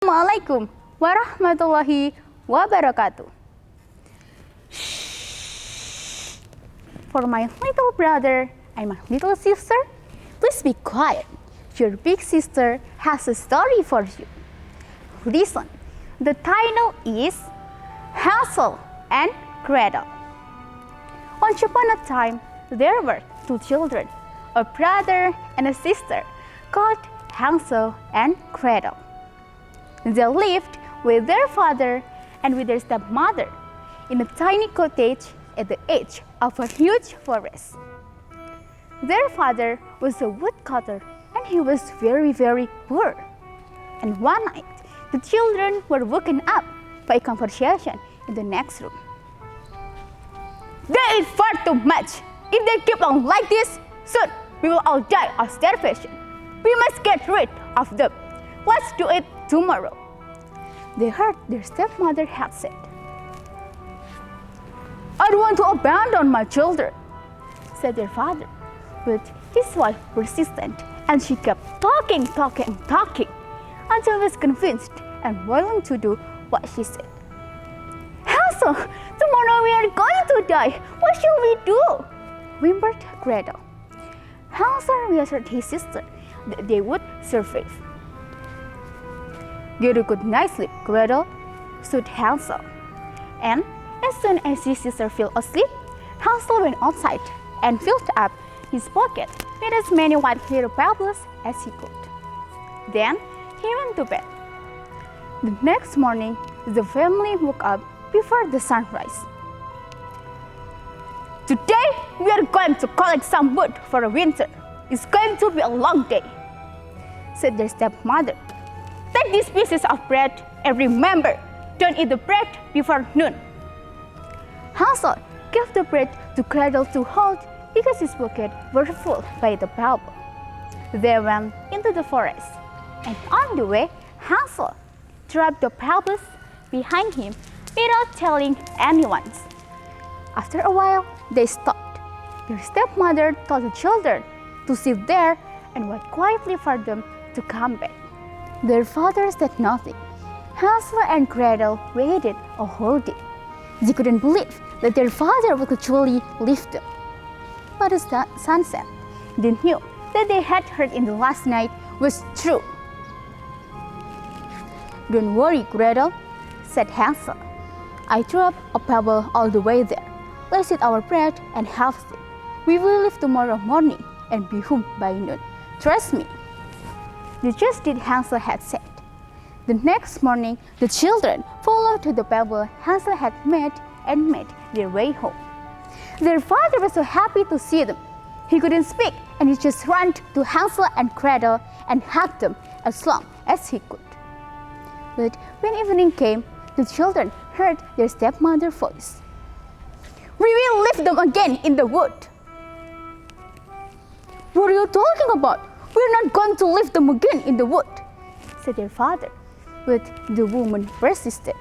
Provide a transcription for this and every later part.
Assalamualaikum warahmatullahi wabarakatuh. For my little brother and my little sister, please be quiet. Your big sister has a story for you. Listen, the title is Hansel and Gretel. Once upon a time, there were two children, a brother and a sister, called Hansel and Gretel. They lived with their father and with their stepmother in a tiny cottage at the edge of a huge forest. Their father was a woodcutter and he was very, very poor. And one night, the children were woken up by a conversation in the next room. They eat far too much. If they keep on like this, soon we will all die of starvation. We must get rid of them. Let's do it tomorrow. They heard their stepmother had said, I don't want to abandon my children, said their father. But his wife persisted, and she kept talking until he was convinced and willing to do what she said. Hansel, tomorrow we are going to die. What shall we do? Whimpered Gretel. Hansel reassured his sister that they would survive. Get a good night's sleep, Gretel, said Hansel. And as soon as his sister fell asleep, Hansel went outside and filled up his pocket with as many white little pebbles as he could. Then he went to bed. The next morning, the family woke up before the sunrise. Today, we are going to collect some wood for the winter. It's going to be a long day, said their stepmother. Take these pieces of bread and remember, don't eat the bread before noon. Hansel gave the bread to Gretel to hold because his pocket was full by the pebble. They went into the forest, and on the way, Hansel dropped the pebbles behind him without telling anyone. After a while, they stopped. Their stepmother told the children to sit there and wait quietly for them to come back. Their father said nothing. Hansel and Gretel waited a whole day. They couldn't believe that their father would actually leave them. But as the sun set, they knew that they had heard in the last night was true. Don't worry, Gretel, said Hansel. I threw up a pebble all the way there. Let's eat our bread and have sleep. We will leave tomorrow morning and be home by noon. Trust me. They just did Hansel had said. The next morning, the children followed the pebble Hansel had made and made their way home. Their father was so happy to see them. He couldn't speak, and he just ran to Hansel and Gretel and hugged them as long as he could. But when evening came, the children heard their stepmother's voice. We will leave them again in the wood. What are you talking about? We're not going to leave them again in the wood, said their father. But the woman persisted.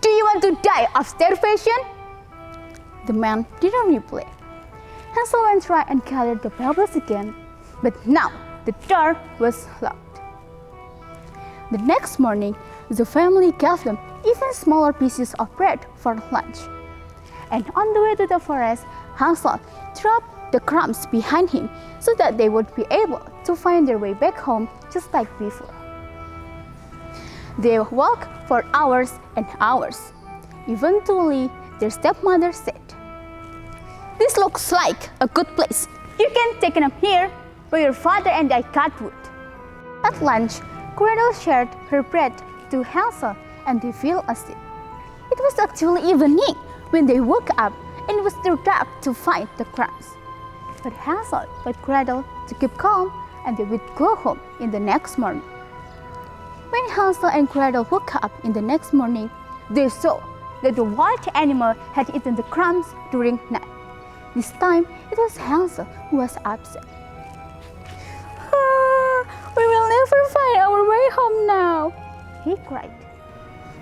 Do you want to die of starvation? The man didn't reply. Hansel went to try and gathered the pebbles again, but now the door was locked. The next morning, the family gave them even smaller pieces of bread for lunch. And on the way to the forest, Hansel dropped the crumbs behind him so that they would be able to find their way back home just like before. They walked for hours and hours. Eventually, their stepmother said, This looks like a good place. You can take a nap here where your father and I cut wood. At lunch, Gretel shared her bread to Hansel and they fell asleep. It was actually evening when they woke up and it was too dark to find the crumbs. But Hansel told Gretel to keep calm and they would go home in the next morning. When Hansel and Gretel woke up in the next morning, they saw that the wild animal had eaten the crumbs during night. This time, it was Hansel who was upset. We will never find our way home now, he cried.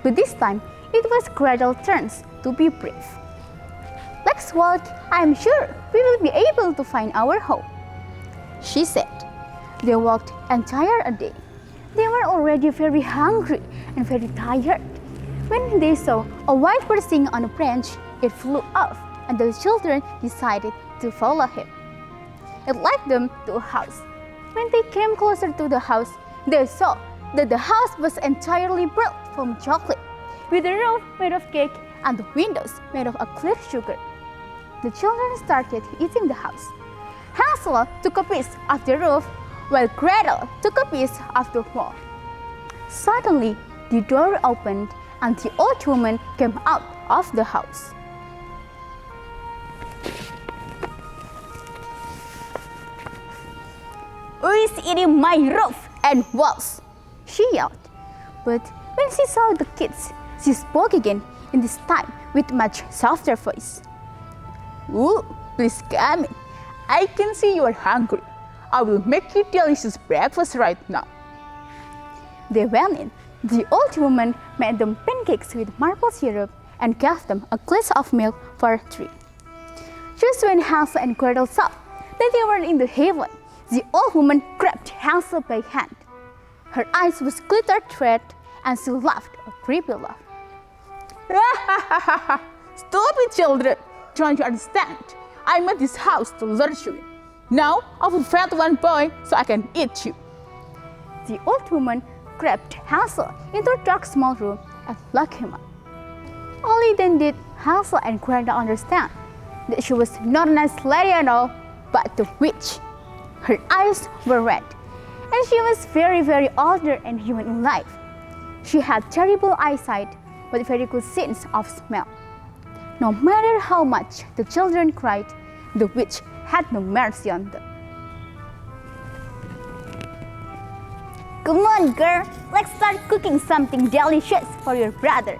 But this time, it was Gretel's turn to be brave. Let's walk. I'm sure we will be able to find our home, she said. They walked entire a day. They were already very hungry and very tired. When they saw a white bird sitting on a branch, it flew off, and the children decided to follow him. It led them to a house. When they came closer to the house, they saw that the house was entirely built from chocolate, with a roof made of cake and the windows made of a clear sugar. The children started eating the house. Hansel took a piece of the roof, while Gretel took a piece of the wall. Suddenly, the door opened, and the old woman came out of the house. "Who is eating my roof and walls?" she yelled. But when she saw the kids, she spoke again, in this time with much softer voice. "Ooh, please come in. I can see you are hungry. I will make you delicious breakfast right now." They went in. The old woman made them pancakes with maple syrup and gave them a glass of milk for 3. Just when Hansel and Gretel saw that they were in the heaven, the old woman grabbed Hansel by hand. Her eyes was glittered red, and she laughed a creepy laugh. "Stupid children! Don't you understand? I made this house to lure you in. Now I will feed one boy so I can eat you." The old woman grabbed Hansel into a dark small room and locked him up. Only then did Hansel and Gretel understand that she was not a nice lady at all, but the witch. Her eyes were red, and she was very, very older and human in life. She had terrible eyesight, but very good sense of smell. No matter how much the children cried, the witch had no mercy on them. "Come on, girl, let's start cooking something delicious for your brother."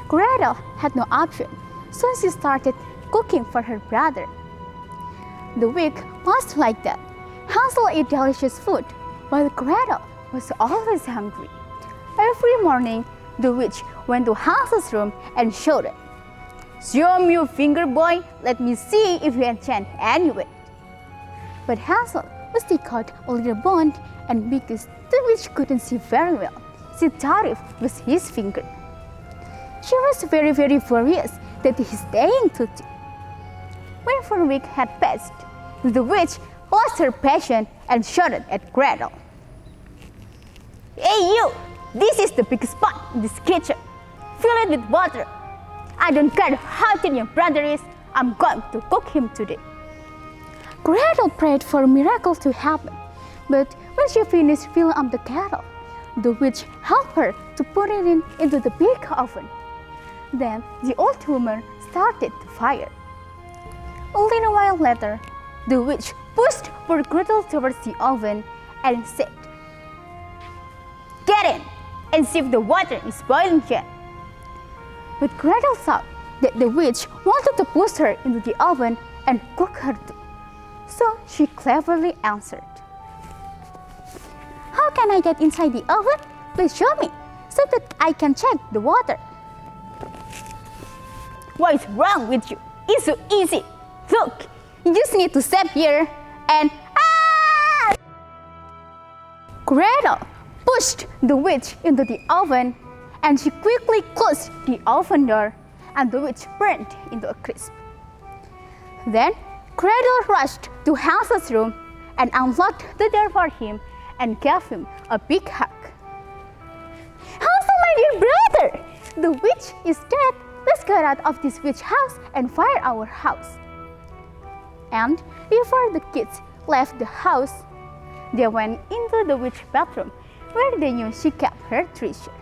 Gretel had no option, so she started cooking for her brother. The week passed like that. Hansel ate delicious food, while Gretel was always hungry. Every morning, the witch went to Hansel's room and shouted, "Show me your finger, boy. Let me see if you enchant anyway." But Hansel was still caught a little bone, and because the witch couldn't see very well, she thought it was his finger. She was very, very furious that his staying too deep. When 4 weeks had passed, the witch lost her patience and shouted at Gretel, "Hey you! This is the biggest pot in this kitchen. Fill it with water. I don't care how thin your brother is, I'm going to cook him today." Gretel prayed for a miracle to happen, but when she finished filling up the kettle, the witch helped her to put it into the big oven. Then the old woman started the fire. A little while later, the witch pushed poor Gretel towards the oven and said, "Get in and see if the water is boiling yet." But Gretel thought that the witch wanted to push her into the oven and cook her too. So she cleverly answered, "How can I get inside the oven? Please show me, so that I can check the water." "What is wrong with you? It's so easy. Look, you just need to step here and Gretel pushed the witch into the oven, and she quickly closed the oven door, and the witch burned into a crisp. Then Gretel rushed to Hansel's room and unlocked the door for him and gave him a big hug. "Hansel, my dear brother, the witch is dead. Let's get out of this witch house and fire our house." And before the kids left the house, they went into the witch bathroom where they knew she kept her treasure.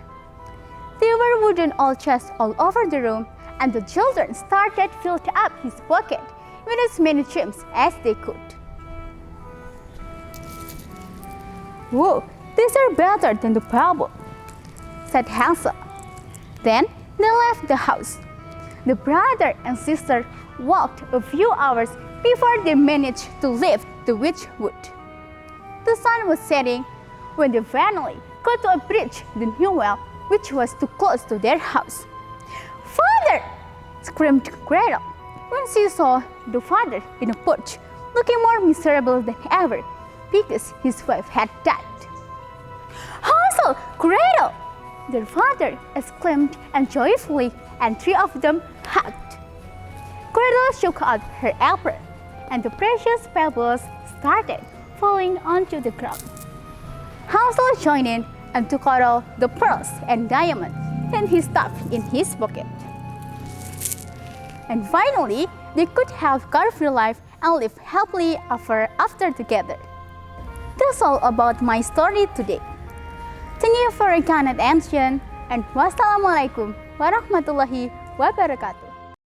There were wooden old chests all over the room, and the children started filling up his pocket with as many gems as they could. "Whoa, these are better than the pebble," said Hansel. Then they left the house. The brother and sister walked a few hours before they managed to leave the witch wood. The sun was setting when they finally got to a bridge they knew well, which was too close to their house. "Father!" screamed Gretel when she saw the father in a porch, looking more miserable than ever. because his wife had died. Hansel, Gretel! Their father exclaimed and joyfully, and three of them hugged. Gretel shook out her apron, and the precious pebbles started falling onto the ground. Hansel joined in and took out all the pearls and diamonds, and he stuffed in his pocket. And finally, they could have carefree life and live happily ever after together. That's all about my story today. Thank you for your kind attention, and wassalamualaikum warahmatullahi wabarakatuh.